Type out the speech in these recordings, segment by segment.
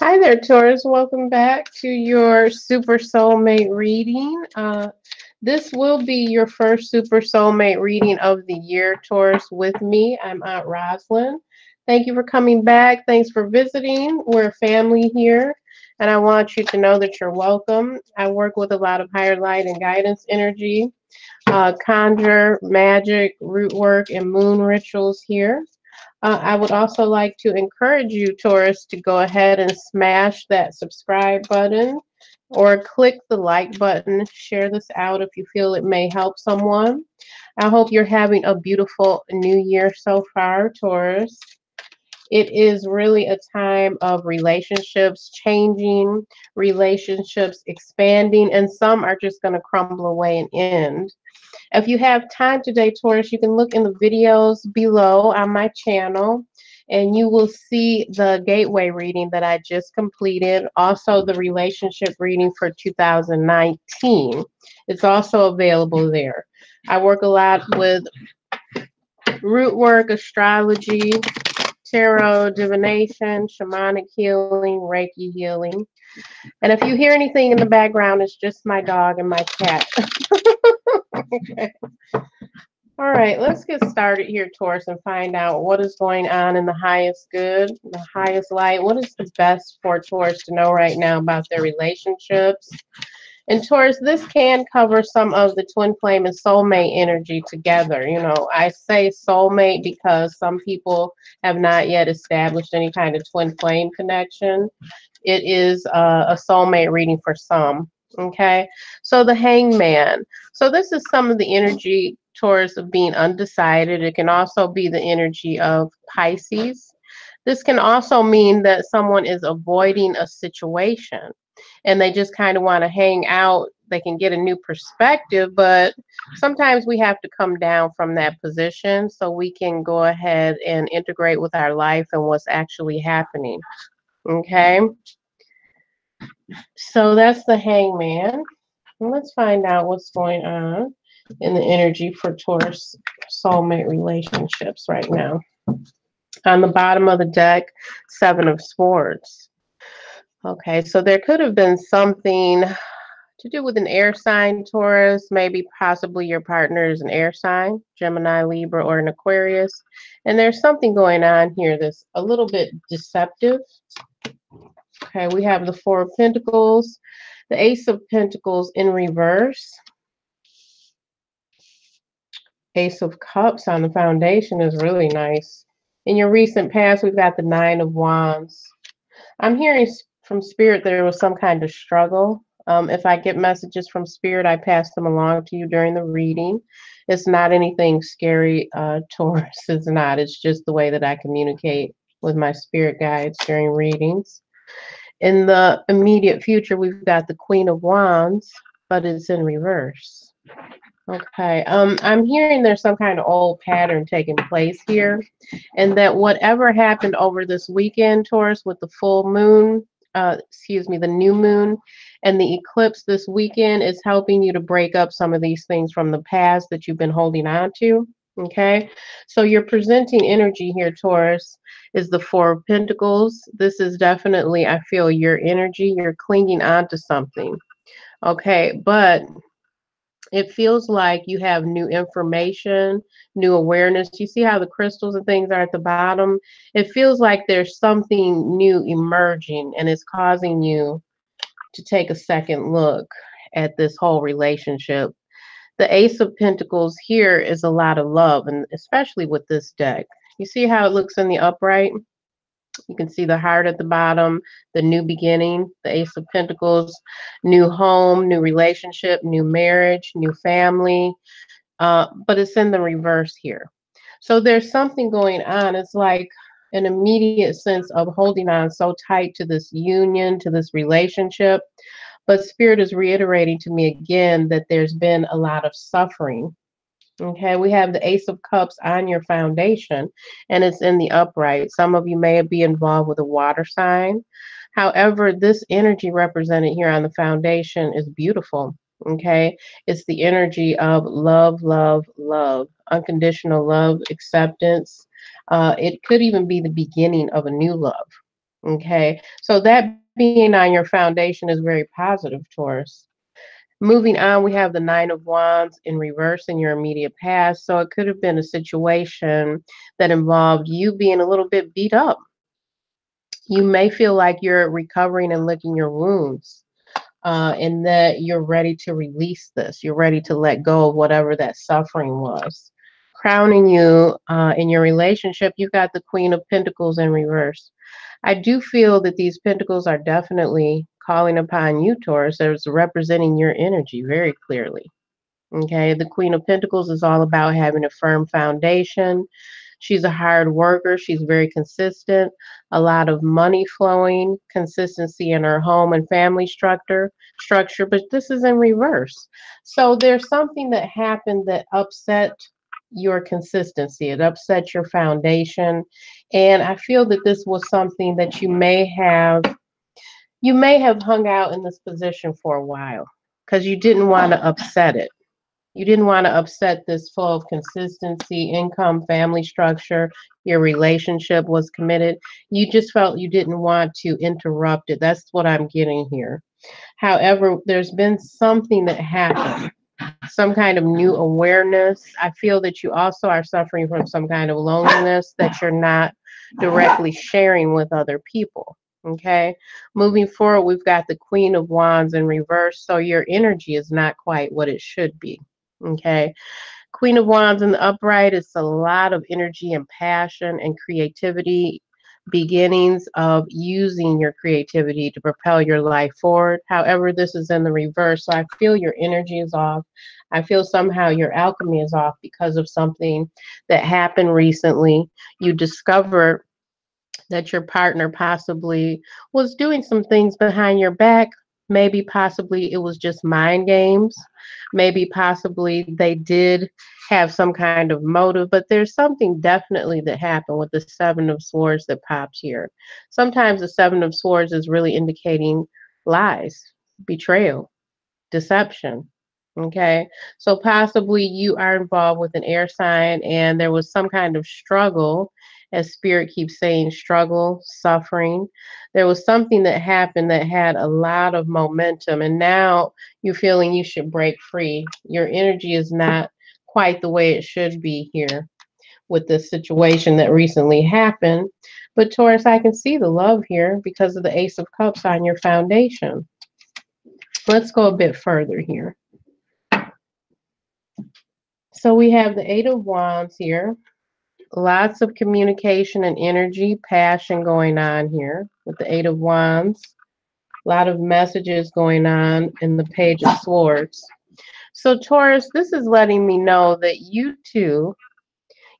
Hi there, Taurus. Welcome back to your Super Soulmate reading. This will be your first Super Soulmate reading of the year, Taurus, with me. I'm Aunt Roslyn. Thank you for coming back. Thanks for visiting. We're family here, and I want you to know that you're welcome. I work with a lot of higher light and guidance energy, conjure, magic, root work, and moon rituals here. I would also like to encourage you, Taurus, to go ahead and smash that subscribe button or click the like button. Share this out if you feel it may help someone. I hope you're having a beautiful new year so far, Taurus. It is really a time of relationships changing, relationships expanding, and some are just going to crumble away and end. If you have time today, Taurus, you can look in the videos below on my channel and you will see the gateway reading that I just completed. Also, the relationship reading for 2019. It's also available there. I work a lot with root work, astrology, tarot, divination, shamanic healing, Reiki healing. And if you hear anything in the background, it's just my dog and my cat. Okay. All right, let's get started here, Taurus, and find out what is going on in the highest good, the highest light. What is the best for Taurus to know right now about their relationships? And Taurus, this can cover some of the twin flame and soulmate energy together. You know, I say soulmate because some people have not yet established any kind of twin flame connection. It is a soulmate reading for some. Okay, so the hangman. So this is some of the energy, Taurus, of being undecided. It can also be the energy of Pisces. This can also mean that someone is avoiding a situation and they just kind of want to hang out. They can get a new perspective, but sometimes we have to come down from that position so we can go ahead and integrate with our life and what's actually happening. Okay, so that's the hangman. Let's find out what's going on in the energy for Taurus soulmate relationships right now. On the bottom of the deck, Seven of Swords. Okay, so there could have been something to do with an air sign, Taurus. Maybe possibly your partner is an air sign, Gemini, Libra, or an Aquarius. And there's something going on here that's a little bit deceptive. Okay, we have the Four of Pentacles, the Ace of Pentacles in reverse. Ace of Cups on the foundation is really nice. In your recent past, we've got the Nine of Wands. I'm hearing from Spirit there was some kind of struggle. If I get messages from Spirit, I pass them along to you during the reading. It's not anything scary, Taurus. It's not. It's just the way that I communicate with my spirit guides during readings. In the immediate future, we've got the Queen of Wands, but it's in reverse. Okay, I'm hearing there's some kind of old pattern taking place here, and that whatever happened over this weekend, Taurus, with the full moon, the new moon, and the eclipse this weekend is helping you to break up some of these things from the past that you've been holding on to. Okay, so you're presenting energy here, Taurus, is the Four of Pentacles. This is definitely, I feel, your energy. You're clinging on to something. Okay, but it feels like you have new information, new awareness. You see how the crystals and things are at the bottom? It feels like there's something new emerging and it's causing you to take a second look at this whole relationship. The Ace of Pentacles here is a lot of love, and especially with this deck. You see how it looks in the upright? You can see the heart at the bottom, the new beginning, the Ace of Pentacles, new home, new relationship, new marriage, new family. But it's in the reverse here. So there's something going on. It's like an immediate sense of holding on so tight to this union, to this relationship. But Spirit is reiterating to me again that there's been a lot of suffering. Okay, we have the Ace of Cups on your foundation, and it's in the upright. Some of you may be involved with a water sign. However, this energy represented here on the foundation is beautiful. Okay, it's the energy of love, love, love, unconditional love, acceptance, It could even be the beginning of a new love. Okay, so that being on your foundation is very positive, Taurus. Moving on, we have the Nine of Wands in reverse in your immediate past. So it could have been a situation that involved you being a little bit beat up. You may feel like you're recovering and licking your wounds, and that you're ready to release this. You're ready to let go of whatever that suffering was. Crowning you in your relationship, you've got the Queen of Pentacles in reverse. I do feel that these pentacles are definitely calling upon you, Taurus, as representing your energy very clearly. Okay, the Queen of Pentacles is all about having a firm foundation. She's a hard worker. She's very consistent. A lot of money flowing, consistency in her home and family structure, but this is in reverse. So there's something that happened that upset your consistency. It upset your foundation. And I feel that this was something that you may have hung out in this position for a while because you didn't want to upset it. You didn't want to upset this flow of consistency, income, family structure. Your relationship was committed. You just felt you didn't want to interrupt it. That's what I'm getting here. However, there's been something that happened, some kind of new awareness. I feel that you also are suffering from some kind of loneliness that you're not directly sharing with other people. Okay. Moving forward, we've got the Queen of Wands in reverse. So your energy is not quite what it should be. Okay. Queen of Wands in the upright is a lot of energy and passion and creativity, beginnings of using your creativity to propel your life forward. However, this is in the reverse. So I feel your energy is off. I feel somehow your alchemy is off because of something that happened recently. You discovered that your partner possibly was doing some things behind your back. Maybe possibly it was just mind games. Maybe possibly they did have some kind of motive, but there's something definitely that happened with the Seven of Swords that pops here. Sometimes the Seven of Swords is really indicating lies, betrayal, deception. Okay, so possibly you are involved with an air sign and there was some kind of struggle, as spirit keeps saying struggle, suffering. There was something that happened that had a lot of momentum, and now you're feeling you should break free. Your energy is not quite the way it should be here with this situation that recently happened. But Taurus, I can see the love here because of the Ace of Cups on your foundation. Let's go a bit further here. So we have the Eight of Wands here. Lots of communication and energy, passion going on here with the Eight of Wands. A lot of messages going on in the Page of Swords. So Taurus, this is letting me know that you too,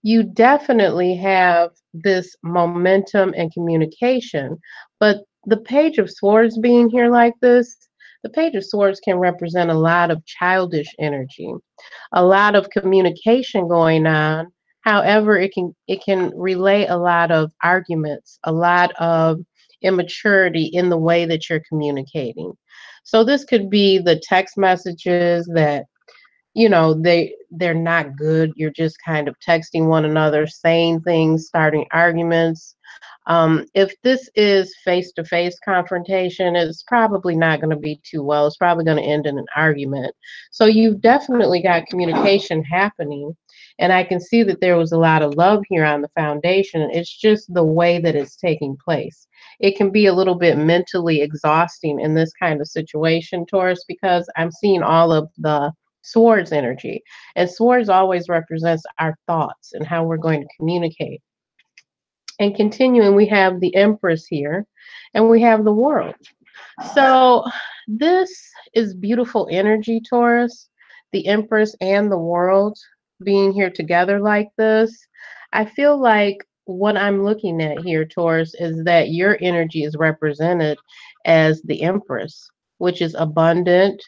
you definitely have this momentum and communication, but the Page of Swords being here like this, the Page of Swords can represent a lot of childish energy, a lot of communication going on. However, it can relay a lot of arguments, a lot of immaturity in the way that you're communicating. So this could be the text messages that they're not good. You're just kind of texting one another, saying things, starting arguments. If this is face-to-face confrontation, it's probably not going to be too well. It's probably going to end in an argument. So you've definitely got communication happening, and I can see that there was a lot of love here on the foundation. It's just the way that it's taking place. It can be a little bit mentally exhausting in this kind of situation, Taurus, because I'm seeing all of the swords energy, and swords always represents our thoughts and how we're going to communicate. And continuing, we have the Empress here, and we have the World. So this is beautiful energy, Taurus, the Empress and the World being here together like this. I feel like what I'm looking at here, Taurus, is that your energy is represented as the Empress, which is abundant,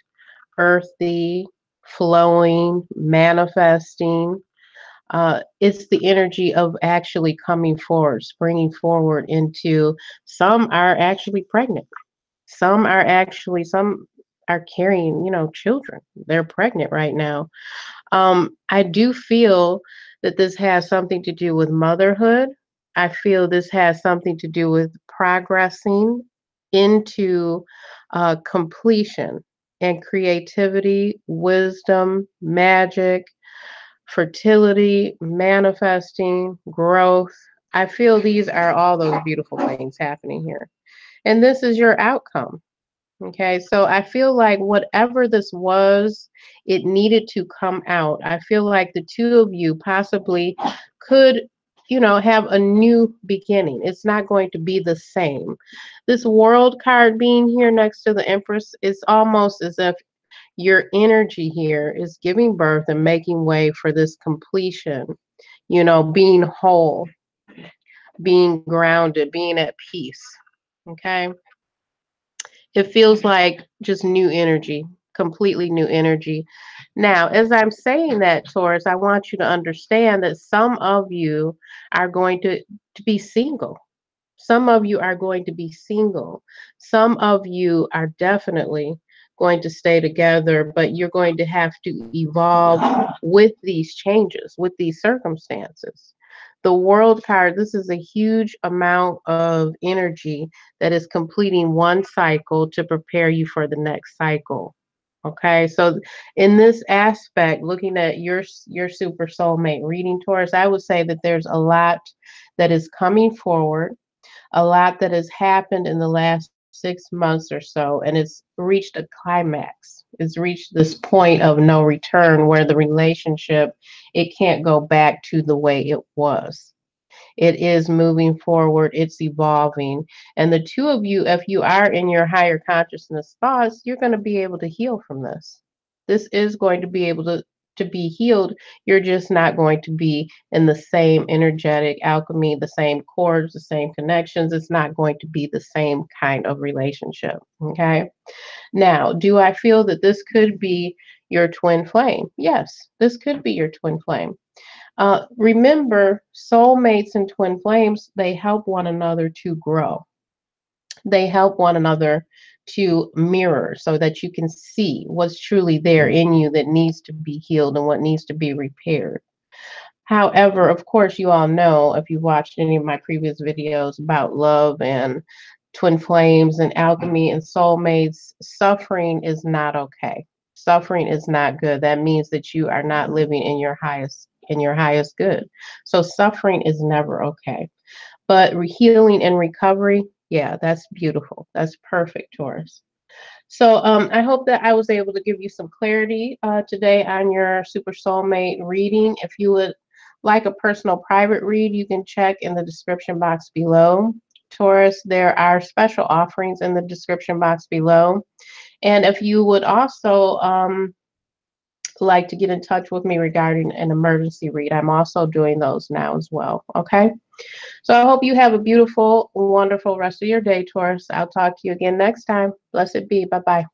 earthy, flowing, manifesting. It's the energy of actually coming forward, springing forward into. Some are actually pregnant. Some are carrying, children. They're pregnant right now. I do feel that this has something to do with motherhood. I feel this has something to do with progressing into completion and creativity, wisdom, magic, fertility, manifesting, growth. I feel these are all those beautiful things happening here. And this is your outcome. Okay, so I feel like whatever this was, it needed to come out. I feel like the two of you possibly could, have a new beginning. It's not going to be the same. This world card being here next to the Empress, it's almost as if your energy here is giving birth and making way for this completion, being whole, being grounded, being at peace. Okay. It feels like just new energy, completely new energy. Now, as I'm saying that, Taurus, I want you to understand that some of you are going to be single. Some of you are going to be single. Some of you are definitely going to stay together, but you're going to have to evolve with these changes, with these circumstances. The world card, this is a huge amount of energy that is completing one cycle to prepare you for the next cycle. Okay, so in this aspect, looking at your super soulmate reading, Taurus, I would say that there's a lot that is coming forward, a lot that has happened in the last 6 months or so, and it's reached a climax. It's reached this point of no return where the relationship, it can't go back to the way it was. It is moving forward, it's evolving. And the two of you, if you are in your higher consciousness thoughts, you're going to be able to heal from this. This is going to be able to be healed. You're just not going to be in the same energetic alchemy, the same chords, the same connections. It's not going to be the same kind of relationship. Okay. Now, do I feel that this could be your twin flame? Yes, this could be your twin flame. Remember, soulmates and twin flames, they help one another to grow. They help one another to mirror so that you can see what's truly there in you that needs to be healed and what needs to be repaired. However, of course, you all know if you've watched any of my previous videos about love and twin flames and alchemy and soulmates, suffering is not okay. Suffering is not good. That means that you are not living in your highest good. So suffering is never okay. But healing and recovery, yeah, that's beautiful. That's perfect, Taurus. So I hope that I was able to give you some clarity today on your Super Soulmate reading. If you would like a personal private read, you can check in the description box below. Taurus, there are special offerings in the description box below. And if you would also like to get in touch with me regarding an emergency read, I'm also doing those now as well. Okay. So I hope you have a beautiful, wonderful rest of your day, Taurus. I'll talk to you again next time. Blessed be. Bye-bye.